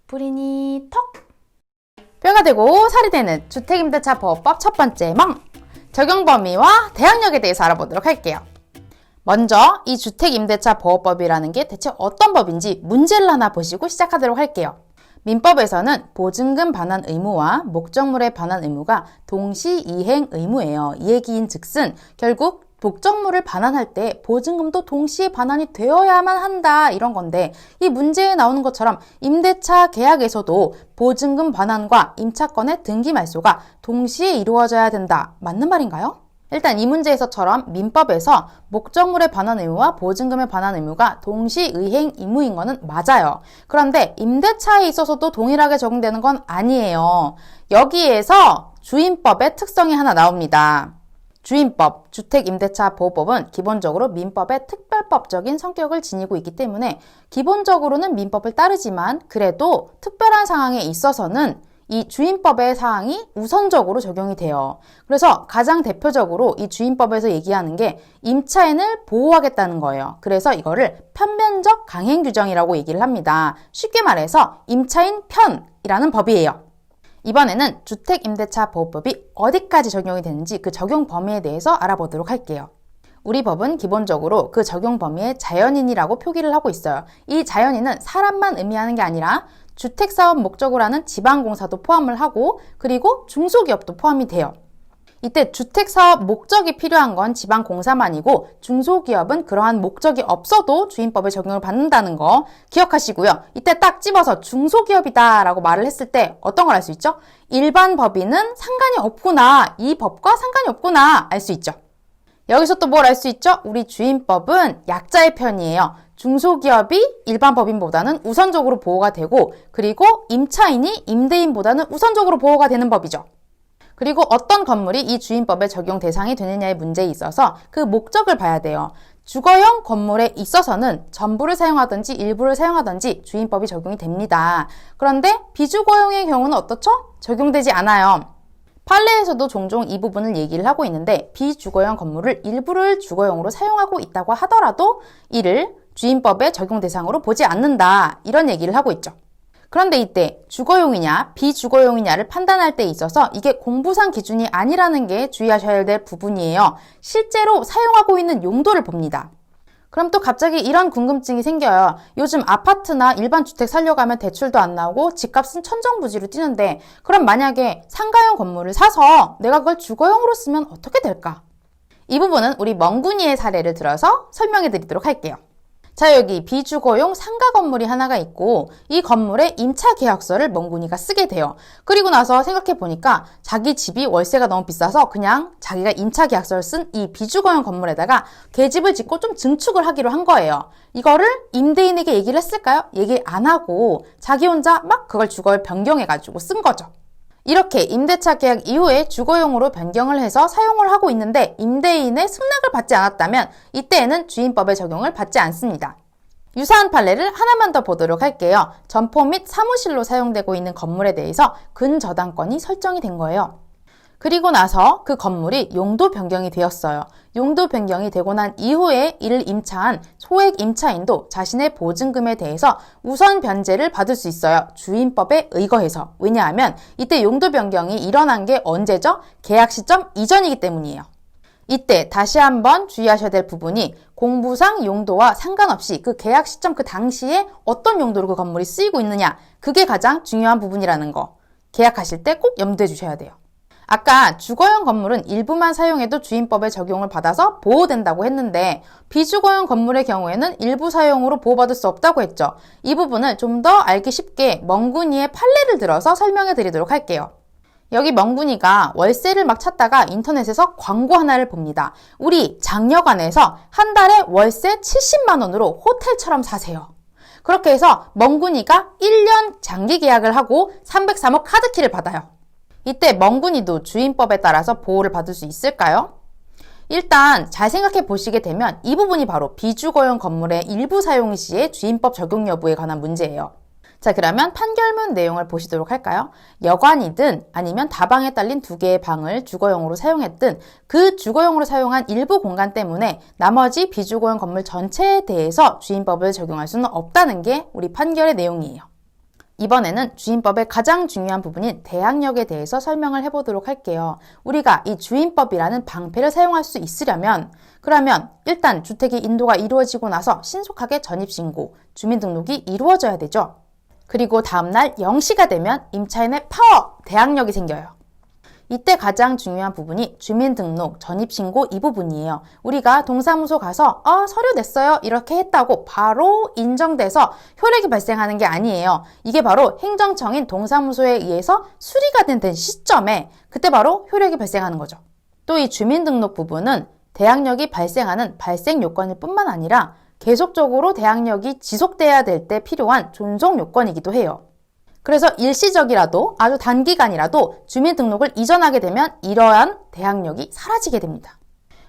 불이니 턱! 뼈가 되고 살이 되는 주택임대차 보호법 첫 번째 멍! 적용 범위와 대항력에 대해서 알아보도록 할게요. 먼저 이 주택임대차 보호법이라는 게 대체 어떤 법인지 문제를 하나 보시고 시작하도록 할게요. 민법에서는 보증금 반환 의무와 목적물의 반환 의무가 동시 이행 의무예요. 이 얘기인 즉슨 결국 목적물을 반환할 때 보증금도 동시에 반환이 되어야만 한다 이런 건데, 이 문제에 나오는 것처럼 임대차 계약에서도 보증금 반환과 임차권의 등기 말소가 동시에 이루어져야 된다. 맞는 말인가요? 일단 이 문제에서처럼 민법에서 목적물의 반환 의무와 보증금의 반환 의무가 동시 의행 의무인 거는 맞아요. 그런데 임대차에 있어서도 동일하게 적용되는 건 아니에요. 여기에서 주임법의 특성이 하나 나옵니다. 주임법, 주택임대차보호법은 기본적으로 민법의 특별법적인 성격을 지니고 있기 때문에 기본적으로는 민법을 따르지만 그래도 특별한 상황에 있어서는 이 주임법의 사항이 우선적으로 적용이 돼요. 그래서 가장 대표적으로 이 주임법에서 얘기하는 게 임차인을 보호하겠다는 거예요. 그래서 이거를 편변적 강행 규정이라고 얘기를 합니다. 쉽게 말해서 임차인 편이라는 법이에요. 이번에는 주택임대차보호법이 어디까지 적용이 되는지 그 적용 범위에 대해서 알아보도록 할게요. 우리 법은 기본적으로 그 적용 범위에 자연인이라고 표기를 하고 있어요. 이 자연인은 사람만 의미하는 게 아니라 주택사업 목적으로 하는 지방공사도 포함을 하고 그리고 중소기업도 포함이 돼요. 이때 주택사업 목적이 필요한 건 지방공사만이고 중소기업은 그러한 목적이 없어도 주임법에 적용을 받는다는 거 기억하시고요. 이때 딱 집어서 중소기업이다 라고 말을 했을 때 어떤 걸 알 수 있죠? 일반 법인은 상관이 없구나, 이 법과 상관이 없구나 알 수 있죠. 여기서 또 뭘 알 수 있죠? 우리 주임법은 약자의 편이에요. 중소기업이 일반 법인보다는 우선적으로 보호가 되고 그리고 임차인이 임대인보다는 우선적으로 보호가 되는 법이죠. 그리고 어떤 건물이 이 주임법의 적용 대상이 되느냐의 문제에 있어서 그 목적을 봐야 돼요. 주거용 건물에 있어서는 전부를 사용하든지 일부를 사용하든지 주임법이 적용이 됩니다. 그런데 비주거용의 경우는 어떻죠? 적용되지 않아요. 판례에서도 종종 이 부분을 얘기를 하고 있는데 비주거용 건물을 일부를 주거용으로 사용하고 있다고 하더라도 이를 주임법의 적용 대상으로 보지 않는다. 이런 얘기를 하고 있죠. 그런데 이때 주거용이냐 비주거용이냐를 판단할 때 있어서 이게 공부상 기준이 아니라는 게 주의하셔야 될 부분이에요. 실제로 사용하고 있는 용도를 봅니다. 그럼 또 갑자기 이런 궁금증이 생겨요. 요즘 아파트나 일반 주택 살려고 하면 대출도 안 나오고 집값은 천정부지로 뛰는데 그럼 만약에 상가용 건물을 사서 내가 그걸 주거용으로 쓰면 어떻게 될까? 이 부분은 우리 멍군이의 사례를 들어서 설명해 드리도록 할게요. 자, 여기 비주거용 상가 건물이 하나가 있고 이 건물에 임차 계약서를 멍군이가 쓰게 돼요. 그리고 나서 생각해 보니까 자기 집이 월세가 너무 비싸서 그냥 자기가 임차 계약서를 쓴 이 비주거용 건물에다가 계집을 짓고 좀 증축을 하기로 한 거예요. 이거를 임대인에게 얘기를 했을까요? 얘기 안 하고 자기 혼자 막 그걸 주거를 변경해가지고 쓴 거죠. 이렇게 임대차 계약 이후에 주거용으로 변경을 해서 사용을 하고 있는데 임대인의 승낙을 받지 않았다면 이때에는 주임법의 적용을 받지 않습니다. 유사한 판례를 하나만 더 보도록 할게요. 점포 및 사무실로 사용되고 있는 건물에 대해서 근저당권이 설정이 된 거예요. 그리고 나서 그 건물이 용도 변경이 되었어요. 용도 변경이 되고 난 이후에 이를 임차한 소액 임차인도 자신의 보증금에 대해서 우선 변제를 받을 수 있어요. 주임법에 의거해서. 왜냐하면 이때 용도 변경이 일어난 게 언제죠? 계약 시점 이전이기 때문이에요. 이때 다시 한번 주의하셔야 될 부분이 공부상 용도와 상관없이 그 계약 시점 그 당시에 어떤 용도로 그 건물이 쓰이고 있느냐, 그게 가장 중요한 부분이라는 거 계약하실 때 꼭 염두해 주셔야 돼요. 아까 주거용 건물은 일부만 사용해도 주임법의 적용을 받아서 보호된다고 했는데 비주거용 건물의 경우에는 일부 사용으로 보호받을 수 없다고 했죠. 이 부분을 좀 더 알기 쉽게 멍군이의 판례를 들어서 설명해 드리도록 할게요. 여기 멍군이가 월세를 막 찾다가 인터넷에서 광고 하나를 봅니다. 우리 장려관에서 한 달에 월세 70만 원으로 호텔처럼 사세요. 그렇게 해서 멍군이가 1년 장기 계약을 하고 303호 카드키를 받아요. 이때 멍군이도 주임법에 따라서 보호를 받을 수 있을까요? 일단 잘 생각해 보시게 되면 이 부분이 바로 비주거용 건물의 일부 사용 시의 주임법 적용 여부에 관한 문제예요. 자, 그러면 판결문 내용을 보시도록 할까요? 여관이든 아니면 다방에 딸린 2개의 방을 주거용으로 사용했든 그 주거용으로 사용한 일부 공간 때문에 나머지 비주거용 건물 전체에 대해서 주임법을 적용할 수는 없다는 게 우리 판결의 내용이에요. 이번에는 주임법의 가장 중요한 부분인 대항력에 대해서 설명을 해보도록 할게요. 우리가 이 주임법이라는 방패를 사용할 수 있으려면 그러면 일단 주택의 인도가 이루어지고 나서 신속하게 전입신고, 주민등록이 이루어져야 되죠. 그리고 다음날 0시가 되면 임차인의 파워, 대항력이 생겨요. 이때 가장 중요한 부분이 주민등록, 전입신고 이 부분이에요. 우리가 동사무소 가서 서류 냈어요 이렇게 했다고 바로 인정돼서 효력이 발생하는 게 아니에요. 이게 바로 행정청인 동사무소에 의해서 수리가 된 시점에 그때 바로 효력이 발생하는 거죠. 또 이 주민등록 부분은 대항력이 발생하는 발생 요건일 뿐만 아니라 계속적으로 대항력이 지속돼야 될 때 필요한 존속 요건이기도 해요. 그래서 일시적이라도 아주 단기간이라도 주민등록을 이전하게 되면 이러한 대항력이 사라지게 됩니다.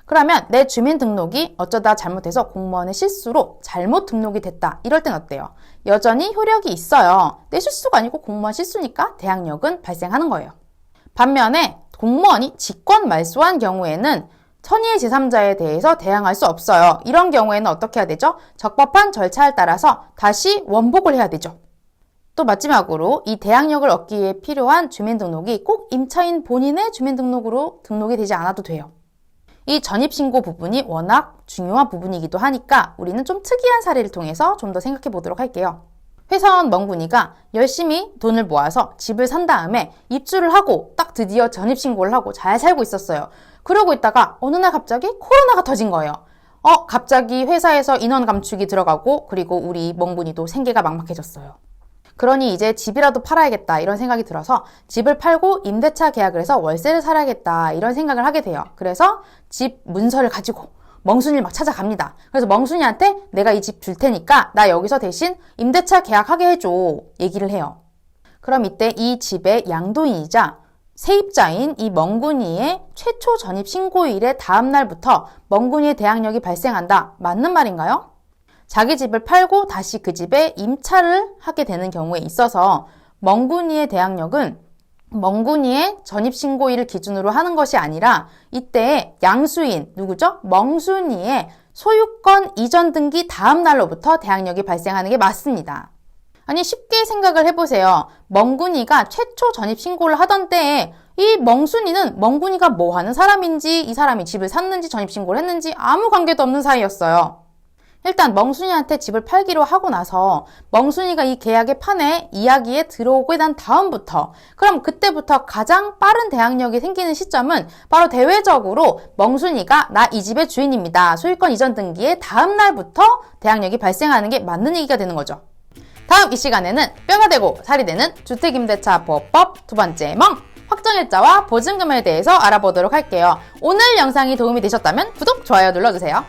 그러면 내 주민등록이 어쩌다 잘못해서 공무원의 실수로 잘못 등록이 됐다. 이럴 땐 어때요? 여전히 효력이 있어요. 내 실수가 아니고 공무원 실수니까 대항력은 발생하는 거예요. 반면에 공무원이 직권 말소한 경우에는 선의의 제3자에 대해서 대항할 수 없어요. 이런 경우에는 어떻게 해야 되죠? 적법한 절차에 따라서 다시 원복을 해야 되죠. 또 마지막으로 이 대항력을 얻기 위해 필요한 주민등록이 꼭 임차인 본인의 주민등록으로 등록이 되지 않아도 돼요. 이 전입신고 부분이 워낙 중요한 부분이기도 하니까 우리는 좀 특이한 사례를 통해서 좀 더 생각해 보도록 할게요. 회사원 멍군이가 열심히 돈을 모아서 집을 산 다음에 입주를 하고 딱 드디어 전입신고를 하고 잘 살고 있었어요. 그러고 있다가 어느 날 갑자기 코로나가 터진 거예요. 갑자기 회사에서 인원 감축이 들어가고 그리고 우리 멍군이도 생계가 막막해졌어요. 그러니 이제 집이라도 팔아야겠다 이런 생각이 들어서 집을 팔고 임대차 계약을 해서 월세를 살아야겠다 이런 생각을 하게 돼요. 그래서 집 문서를 가지고 멍순이를 막 찾아갑니다. 그래서 멍순이한테 내가 이 집 줄 테니까 나 여기서 대신 임대차 계약하게 해줘 얘기를 해요. 그럼 이때 이 집의 양도인이자 세입자인 이 멍군이의 최초 전입 신고일의 다음 날부터 멍군이의 대항력이 발생한다. 맞는 말인가요? 자기 집을 팔고 다시 그 집에 임차를 하게 되는 경우에 있어서 멍군이의 대항력은 멍군이의 전입신고일을 기준으로 하는 것이 아니라 이때 양수인, 누구죠? 멍순이의 소유권 이전 등기 다음 날로부터 대항력이 발생하는 게 맞습니다. 아니 쉽게 생각을 해보세요. 멍군이가 최초 전입신고를 하던 때에 이 멍순이는 멍군이가 뭐 하는 사람인지 이 사람이 집을 샀는지 전입신고를 했는지 아무 관계도 없는 사이였어요. 일단 멍순이한테 집을 팔기로 하고 나서 멍순이가 이 계약의 판에 이야기에 들어오게 난 다음부터 그럼 그때부터 가장 빠른 대항력이 생기는 시점은 바로 대외적으로 멍순이가 나 이 집의 주인입니다. 소유권 이전 등기의 다음 날부터 대항력이 발생하는 게 맞는 얘기가 되는 거죠. 다음 이 시간에는 뼈가 되고 살이 되는 주택임대차 보호법 두 번째 멍! 확정일자와 보증금에 대해서 알아보도록 할게요. 오늘 영상이 도움이 되셨다면 구독, 좋아요 눌러주세요.